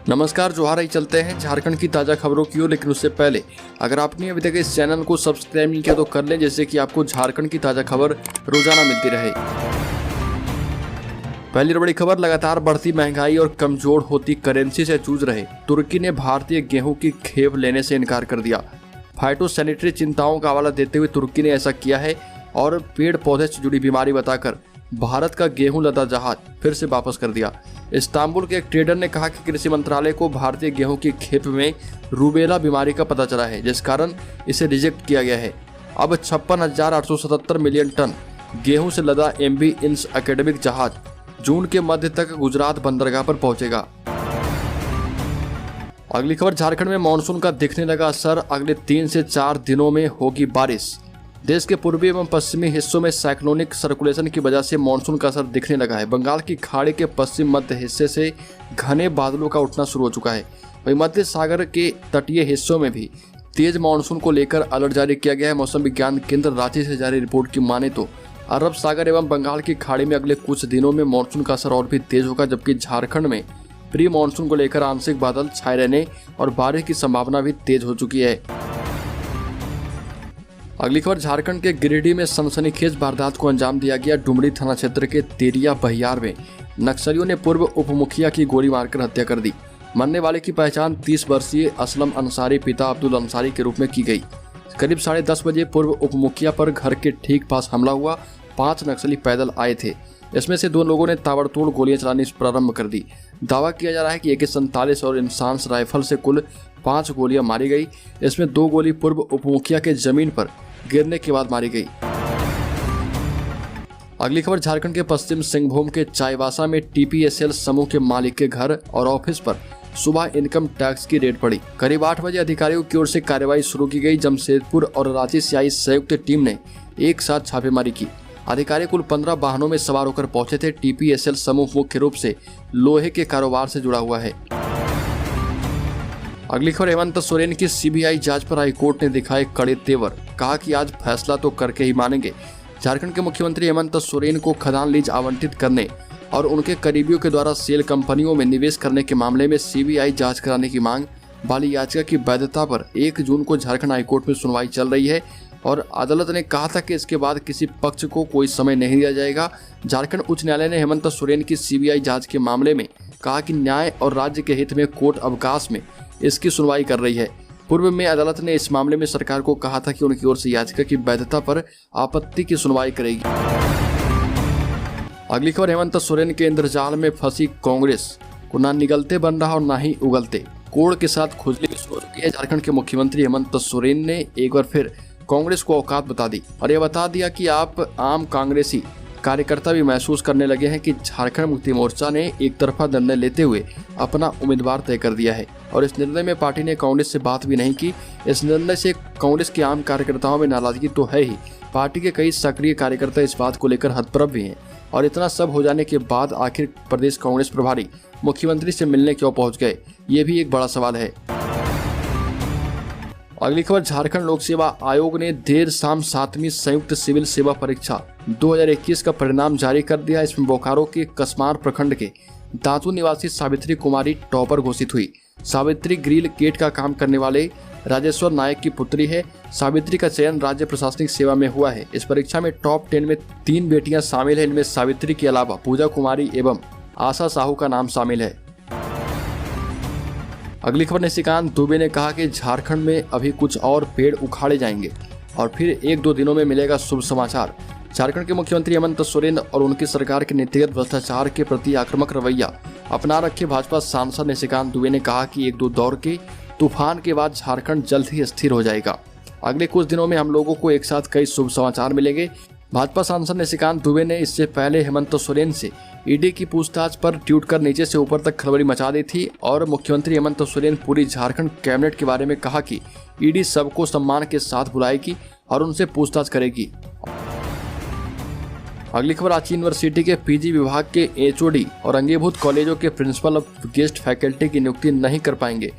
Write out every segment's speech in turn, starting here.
नमस्कार, जोहार ही चलते हैं झारखंड की ताज़ा खबरों की ओर। लेकिन उससे पहले अगर आपने अभी तक इस चैनल को सब्सक्राइब नहीं किया तो कर लें, जिससे कि आपको झारखंड की ताज़ा खबर रोजाना मिलती रहे। पहली बड़ी खबर, लगातार बढ़ती महंगाई और कमजोर होती करेंसी से जूझ रहे तुर्की ने भारतीय गेहूं की खेप लेने से इनकार कर दिया। फाइटोसैनिटरी चिंताओं का हवाला देते हुए तुर्की ने ऐसा किया है और पेड़ पौधे से जुड़ी बीमारी बताकर भारत का गेहूं लदा जहाज फिर से वापस कर दिया। इस्तांबुल के एक ट्रेडर ने कहा कि कृषि मंत्रालय को भारतीय गेहूं की खेप में रूबेला बीमारी का पता चला है, जिस कारण इसे रिजेक्ट किया गया है। अब 56,877 मिलियन टन गेहूं से लदा MV इंस एकेडमिक जहाज जून के मध्य तक गुजरात बंदरगाह पर पहुंचेगा। अगली खबर, झारखंड में मानसून का दिखने लगा असर, अगले 3 से 4 दिनों में होगी बारिश। देश के पूर्वी एवं पश्चिमी हिस्सों में साइक्लोनिक सर्कुलेशन की वजह से मानसून का असर दिखने लगा है। बंगाल की खाड़ी के पश्चिम मध्य हिस्से से घने बादलों का उठना शुरू हो चुका है। वहीं मध्य सागर के तटीय हिस्सों में भी तेज मानसून को लेकर अलर्ट जारी किया गया है। मौसम विज्ञान केंद्र रांची से जारी रिपोर्ट की माने तो अरब सागर एवं बंगाल की खाड़ी में अगले कुछ दिनों में मानसून का असर और भी तेज होगा, जबकि झारखंड में प्री मानसून को लेकर आंशिक बादल छाए रहने और बारिश की संभावना भी तेज हो चुकी है। अगली खबर, झारखंड के गिरिडीह में सनसनीखेज वारदात को अंजाम दिया गया। डुमरी थाना क्षेत्र के तेरिया बहियार में नक्सलियों ने पूर्व उप मुखिया की गोली मारकर हत्या कर दी। मरने वाले की पहचान 30 वर्षीय असलम अंसारी पिता अब्दुल अंसारी के रूप में की गई। करीब 10:30 बजे पूर्व उप मुखिया पर घर के ठीक पास हमला हुआ। 5 नक्सली पैदल आए थे। इसमें से 2 लोगों ने ताबड़तोड़ गोलियां चलानी प्रारंभ कर दी। दावा किया जा रहा है कि AK-47 और इंसास राइफल से कुल 5 गोलियां मारी गई। इसमें 2 गोली पूर्व उप मुखिया के जमीन पर गिरने के बाद मारी गई। अगली खबर, झारखंड के पश्चिम सिंहभूम के चाईबासा में TPSL समूह के मालिक के घर और ऑफिस पर सुबह इनकम टैक्स की रेड पड़ी। करीब 8 बजे अधिकारियों की ओर से कार्रवाई शुरू की गई। जमशेदपुर और रांची से आई संयुक्त टीम ने एक साथ छापेमारी की। अधिकारी कुल 15 वाहनों में सवार होकर पहुंचे थे। TPSL समूह मुख्य रूप से लोहे के कारोबार से जुड़ा हुआ है। अगली खबर, हेमंत सोरेन की CBI जांच पर हाईकोर्ट ने दिखाए कड़े तेवर, कहा कि आज फैसला तो करके ही मानेंगे। झारखंड के मुख्यमंत्री हेमंत सोरेन को खदान लीज आवंटित करने और उनके करीबियों के द्वारा सेल कंपनियों में निवेश करने के मामले में CBI जांच कराने की मांग वाली याचिका की वैधता पर 1 जून को झारखंड हाईकोर्ट में सुनवाई चल रही है और अदालत ने कहा था कि इसके बाद किसी पक्ष को कोई समय नहीं दिया जाएगा। झारखंड उच्च न्यायालय ने हेमंत सोरेन की CBI जांच के मामले में कहा कि न्याय और राज्य के हित में कोर्ट अवकाश में इसकी सुनवाई कर रही है। पूर्व में अदालत ने इस मामले में सरकार को कहा था कि उनकी ओर से याचिका की वैधता पर आपत्ति की सुनवाई करेगी। अगली खबर, हेमंत सोरेन के इंद्रजाल में फंसी कांग्रेस को ना निगलते बन रहा और ना ही उगलते कोड़ के साथ खुजली शुरू हो चुकी है। झारखंड के मुख्यमंत्री हेमंत सोरेन ने एक बार फिर कांग्रेस को औकात बता दी और यह बता दिया कि आप आम कांग्रेसी कार्यकर्ता भी महसूस करने लगे हैं कि झारखंड मुक्ति मोर्चा ने एक तरफा निर्णय लेते हुए अपना उम्मीदवार तय कर दिया है और इस निर्णय में पार्टी ने कांग्रेस से बात भी नहीं की। इस निर्णय से कांग्रेस के आम कार्यकर्ताओं में नाराजगी तो है ही, पार्टी के कई सक्रिय कार्यकर्ता इस बात को लेकर हतप्रभ भी हैं। और इतना सब हो जाने के बाद आखिर प्रदेश कांग्रेस प्रभारी मुख्यमंत्री से मिलने क्यों पहुंच गए, ये भी एक बड़ा सवाल है। अगली खबर, झारखंड लोक सेवा आयोग ने देर शाम 7वीं संयुक्त सिविल सेवा परीक्षा 2021 का परिणाम जारी कर दिया। इसमें बोकारो के कसमार प्रखंड के दांतू निवासी सावित्री कुमारी टॉपर घोषित हुई। सावित्री ग्रिल गेट का काम करने वाले राजेश्वर नायक की पुत्री है। सावित्री का चयन राज्य प्रशासनिक सेवा में हुआ है। इस परीक्षा में टॉप 10 में 3 बेटियां शामिल हैं। इनमें सावित्री के अलावा पूजा कुमारी एवं आशा साहू का नाम शामिल है। अगली खबर, निशिकांत दुबे ने कहा कि झारखंड में अभी कुछ और पेड़ उखाड़े जाएंगे और फिर 1-2 दिनों में मिलेगा शुभ समाचार। झारखंड के मुख्यमंत्री हेमंत सोरेन और उनकी सरकार के नीतिगत भ्रष्टाचार के प्रति आक्रामक रवैया अपना रखे भाजपा सांसद निशिकांत दुबे ने कहा कि 1-2 दौर के तूफान के बाद झारखंड जल्द ही स्थिर हो जाएगा। अगले कुछ दिनों में हम लोगों को एक साथ कई शुभ समाचार मिलेंगे। भाजपा सांसद निशिकांत दुबे ने इससे पहले हेमंत सोरेन से ईडी की पूछताछ पर ट्वीट कर नीचे से ऊपर तक खलबली मचा दी थी और मुख्यमंत्री हेमंत सोरेन पूरी झारखंड कैबिनेट के बारे में कहा कि ईडी सबको सम्मान के साथ बुलाएगी और उनसे पूछताछ करेगी। अगली खबर, रांची यूनिवर्सिटी के PG विभाग के HOD और अंगीभूत कॉलेजों के प्रिंसिपल अब गेस्ट फैकल्टी की नियुक्ति नहीं कर पाएंगे।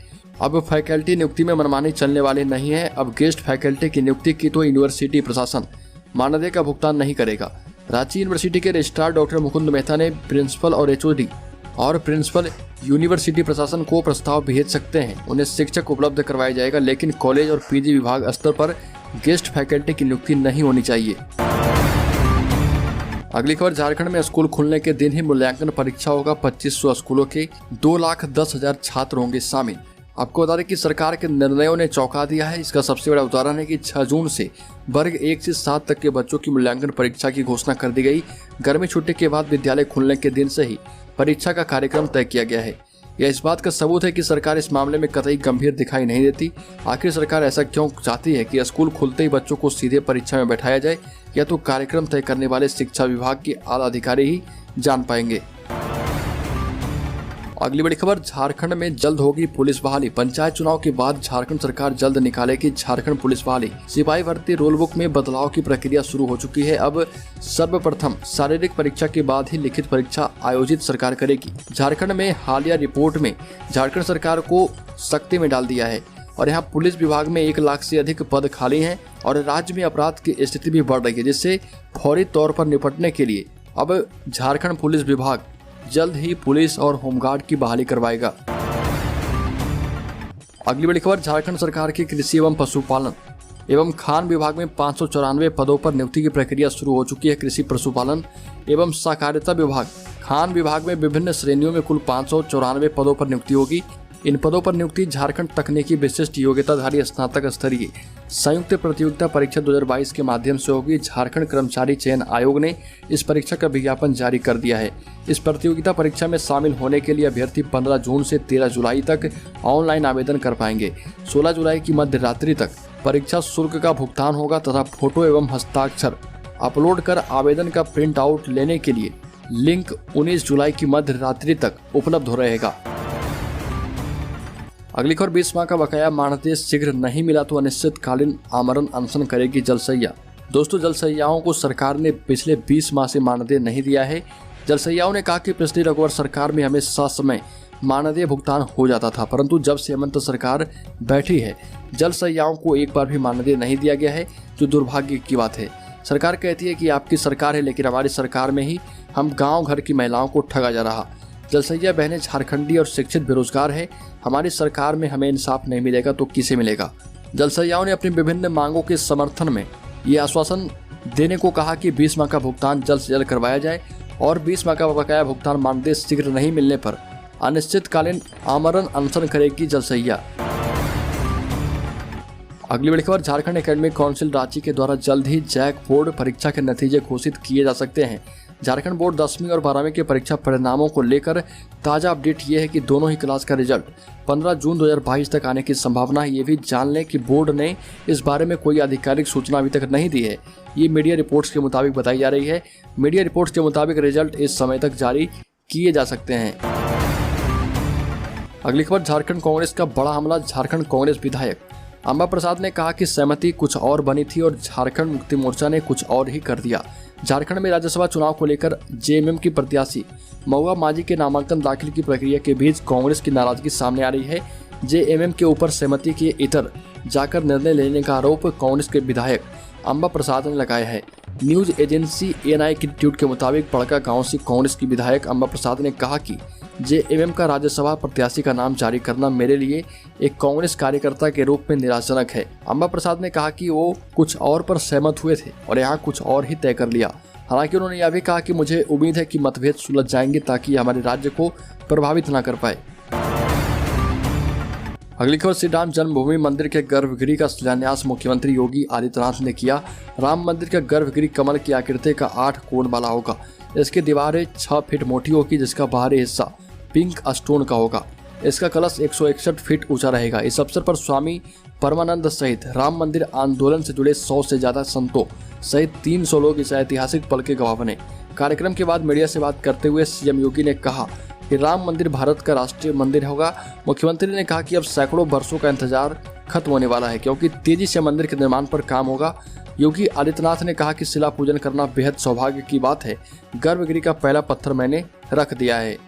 अब फैकल्टी नियुक्ति में मनमानी चलने वाली नहीं है। अब गेस्ट फैकल्टी की नियुक्ति की तो यूनिवर्सिटी प्रशासन मानदेय का भुगतान नहीं करेगा। रांची यूनिवर्सिटी के रजिस्ट्रार डॉक्टर मुकुंद मेहता ने प्रिंसिपल और HOD और प्रिंसिपल यूनिवर्सिटी प्रशासन को प्रस्ताव भेज सकते हैं। उन्हें शिक्षक उपलब्ध करवाया जाएगा, लेकिन कॉलेज और पीजी विभाग स्तर पर गेस्ट फैकल्टी की नियुक्ति नहीं होनी चाहिए। अगली खबर, झारखंड में स्कूल खुलने के दिन ही मूल्यांकन परीक्षा होगा। 2500 स्कूलों के 2,10,000 छात्र होंगे शामिल। आपको बता दें कि सरकार के निर्णयों ने चौंका दिया है। इसका सबसे बड़ा उदाहरण है कि 6 जून से वर्ग 1 से 7 तक के बच्चों की मूल्यांकन परीक्षा की घोषणा कर दी गई। गर्मी छुट्टी के बाद विद्यालय खुलने के दिन से ही परीक्षा का कार्यक्रम तय किया गया है। यह इस बात का सबूत है कि सरकार इस मामले में कतई गंभीर दिखाई नहीं देती। आखिर सरकार ऐसा क्यों चाहती है कि स्कूल खुलते ही बच्चों को सीधे परीक्षा में बैठाया जाए? या तो कार्यक्रम तय करने वाले शिक्षा विभाग के आला अधिकारी ही जान पाएंगे। अगली बड़ी खबर, झारखंड में जल्द होगी पुलिस बहाली। पंचायत चुनाव के बाद झारखंड सरकार जल्द निकालेगी झारखंड पुलिस बहाली। सिपाही भर्ती रोल बुक में बदलाव की प्रक्रिया शुरू हो चुकी है। अब सर्वप्रथम शारीरिक परीक्षा के बाद ही लिखित परीक्षा आयोजित सरकार करेगी। झारखंड में हालिया रिपोर्ट में झारखंड सरकार को सख्ती में डाल दिया है और यहाँ पुलिस विभाग में 1 लाख से अधिक पद खाली हैं और राज्य में अपराध की स्थिति भी बढ़ रही है, जिससे फौरी तौर पर निपटने के लिए अब झारखंड पुलिस विभाग जल्द ही पुलिस और होमगार्ड की बहाली करवाएगा। अगली बड़ी खबर, झारखंड सरकार की कृषि एवं पशुपालन एवं खान विभाग में 594 पदों पर नियुक्ति की प्रक्रिया शुरू हो चुकी है। कृषि पशुपालन एवं सहकारिता विभाग खान विभाग में विभिन्न श्रेणियों में कुल 594 पदों पर नियुक्ति होगी। इन पदों पर नियुक्ति झारखंड तकनीकी विशिष्ट योग्यताधारी स्नातक स्तरीय संयुक्त प्रतियोगिता परीक्षा 2022 के माध्यम से होगी। झारखंड कर्मचारी चयन आयोग ने इस परीक्षा का विज्ञापन जारी कर दिया है। इस प्रतियोगिता परीक्षा में शामिल होने के लिए अभ्यर्थी 15 जून से 13 जुलाई तक ऑनलाइन आवेदन कर पाएंगे। 16 जुलाई की मध्य रात्रि तक परीक्षा शुल्क का भुगतान होगा तथा फोटो एवं हस्ताक्षर अपलोड कर आवेदन का प्रिंट आउट लेने के लिए लिंक 19 जुलाई की मध्य रात्रि तक उपलब्ध हो रहेगा। अगली खबर, 20 माह का बकाया मानदेय शीघ्र नहीं मिला तो अनिश्चितकालीन आमरण अनशन करेगी जलसैया। दोस्तों, जलसैयाओं को सरकार ने पिछले 20 माह से मानदेय नहीं दिया है। जलसैयाओं ने कहा कि पिछली रघुवर सरकार में हमें ससमय मानदेय भुगतान हो जाता था, परंतु जब से हेमंत सरकार बैठी है जलसैयाओं को एक बार भी मानदेय नहीं दिया गया है, जो दुर्भाग्य की बात है। सरकार कहती है कि आपकी सरकार है, लेकिन हमारी सरकार में ही हम गाँव घर की महिलाओं को ठगा जा रहा। जलसैया बहनें झारखंडी और शिक्षित बेरोजगार है। हमारी सरकार में हमें इंसाफ नहीं मिलेगा तो किसे मिलेगा? जलसैयाओं ने अपनी विभिन्न मांगों के समर्थन में ये आश्वासन देने को कहा कि 20 माह का भुगतान जल्द से जल्द करवाया जाए और 20 माह का बकाया भुगतान मानदेय शीघ्र नहीं मिलने पर अनिश्चितकालीन आमरण अनशन करेगी जलसैया। अगली बड़ी खबर, झारखंड एकेडमिक काउंसिल रांची के द्वारा जल्द ही जैक बोर्ड परीक्षा के नतीजे घोषित किए जा सकते हैं। झारखंड बोर्ड 10वीं और 12वीं के परीक्षा परिणामों को लेकर ताज़ा अपडेट ये है कि दोनों ही क्लास का रिजल्ट 15 जून 2022 तक आने की संभावना है। ये भी जान लें कि बोर्ड ने इस बारे में कोई आधिकारिक सूचना अभी तक नहीं दी है। ये मीडिया रिपोर्ट्स के मुताबिक बताई जा रही है। मीडिया रिपोर्ट्स के मुताबिक रिजल्ट इस समय तक जारी किए जा सकते हैं। अगली खबर, झारखंड कांग्रेस का बड़ा हमला। झारखंड कांग्रेस विधायक अंबा प्रसाद ने कहा कि सहमति कुछ और बनी थी और झारखंड मुक्ति मोर्चा ने कुछ और ही कर दिया। झारखंड में राज्यसभा चुनाव को लेकर जेएमएम की प्रत्याशी महुआ माझी के नामांकन दाखिल की प्रक्रिया के बीच कांग्रेस की नाराजगी सामने आ रही है। जेएमएम के ऊपर सहमति के इतर जाकर निर्णय लेने का आरोप कांग्रेस के विधायक अंबा प्रसाद ने लगाया है। न्यूज एजेंसी एएनआई की ट्वीट के मुताबिक बड़का गांव से कांग्रेस की विधायक अंबा प्रसाद ने कहा कि जेएमएम का राज्यसभा प्रत्याशी का नाम जारी करना मेरे लिए एक कांग्रेस कार्यकर्ता के रूप में निराशाजनक है। अंबा प्रसाद ने कहा कि वो कुछ और पर सहमत हुए थे और यहाँ कुछ और ही तय कर लिया। हालांकि उन्होंने यह भी कहा कि मुझे उम्मीद है कि मतभेद सुलझ जाएंगे ताकि हमारे राज्य को प्रभावित न कर पाए। अगली खबर, श्री राम जन्मभूमि मंदिर के गर्भगृह का शिलान्यास मुख्यमंत्री योगी आदित्यनाथ ने किया। राम मंदिर का गर्भगृह कमल की आकृति का 8 कोण वाला होगा। इसकी दीवारें 6 फीट मोटी होगी, जिसका बाहरी हिस्सा पिंक स्टोन का होगा। इसका कलश 161 फीट ऊंचा रहेगा। इस अवसर पर स्वामी परमानंद सहित राम मंदिर आंदोलन से जुड़े 100 से ज्यादा संतों सहित 300 लोग इस ऐतिहासिक पल के गवाह बने। कार्यक्रम के बाद मीडिया से बात करते हुए सीएम योगी ने कहा कि राम मंदिर भारत का राष्ट्रीय मंदिर होगा। मुख्यमंत्री ने कहा कि अब सैकड़ों वर्षों का इंतजार खत्म होने वाला है, क्योंकि तेजी से मंदिर के निर्माण पर काम होगा। योगी आदित्यनाथ ने कहा कि शिला पूजन करना बेहद सौभाग्य की बात है। गर्भगृह का पहला पत्थर मैंने रख दिया है।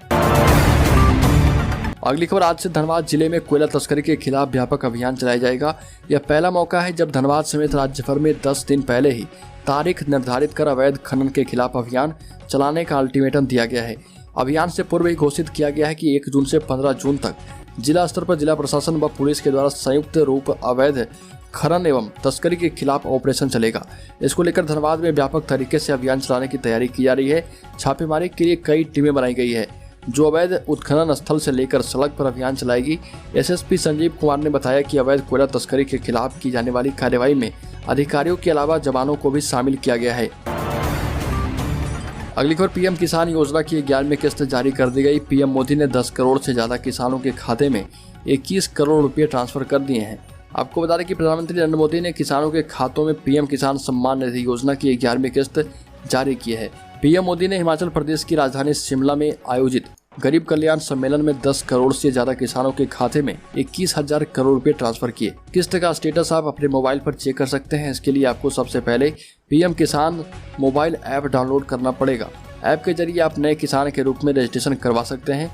अगली खबर, आज से धनबाद जिले में कोयला तस्करी के खिलाफ व्यापक अभियान चलाया जाएगा। यह पहला मौका है जब धनबाद समेत राज्य भर में 10 दिन पहले ही तारीख निर्धारित कर अवैध खनन के खिलाफ अभियान चलाने का अल्टीमेटम दिया गया है। अभियान से पूर्व ही घोषित किया गया है कि 1 जून से 15 जून तक जिला स्तर पर जिला प्रशासन व पुलिस के द्वारा संयुक्त रूप अवैध खनन एवं तस्करी के खिलाफ ऑपरेशन चलेगा। इसको लेकर धनबाद में व्यापक तरीके से अभियान चलाने की तैयारी की जा रही है। छापेमारी के लिए कई टीमें बनाई गई है जो अवैध उत्खनन स्थल से लेकर सड़क पर अभियान चलाएगी। एसएसपी संजीव कुमार ने बताया कि अवैध कोयला तस्करी के खिलाफ की जाने वाली कार्रवाई में अधिकारियों के अलावा जवानों को भी शामिल किया गया है। अगली खबर, पीएम किसान योजना की 11वीं किस्त जारी कर दी गई। पीएम मोदी ने 10 करोड़ से ज्यादा किसानों के खाते में 21 करोड़ रुपए ट्रांसफर कर दिए हैं। आपको बता दें कि प्रधानमंत्री नरेंद्र मोदी ने किसानों के खातों में पीएम किसान सम्मान निधि योजना की 11वीं किस्त जारी की है। पीएम मोदी ने हिमाचल प्रदेश की राजधानी शिमला में आयोजित गरीब कल्याण सम्मेलन में 10 करोड़ से ज्यादा किसानों के खाते में 21,000 करोड़ रुपए ट्रांसफर किए। किस्त का स्टेटस आप अपने मोबाइल पर चेक कर सकते हैं। इसके लिए आपको सबसे पहले पीएम किसान मोबाइल ऐप डाउनलोड करना पड़ेगा। ऐप के जरिए आप नए किसान के रूप में रजिस्ट्रेशन करवा सकते हैं।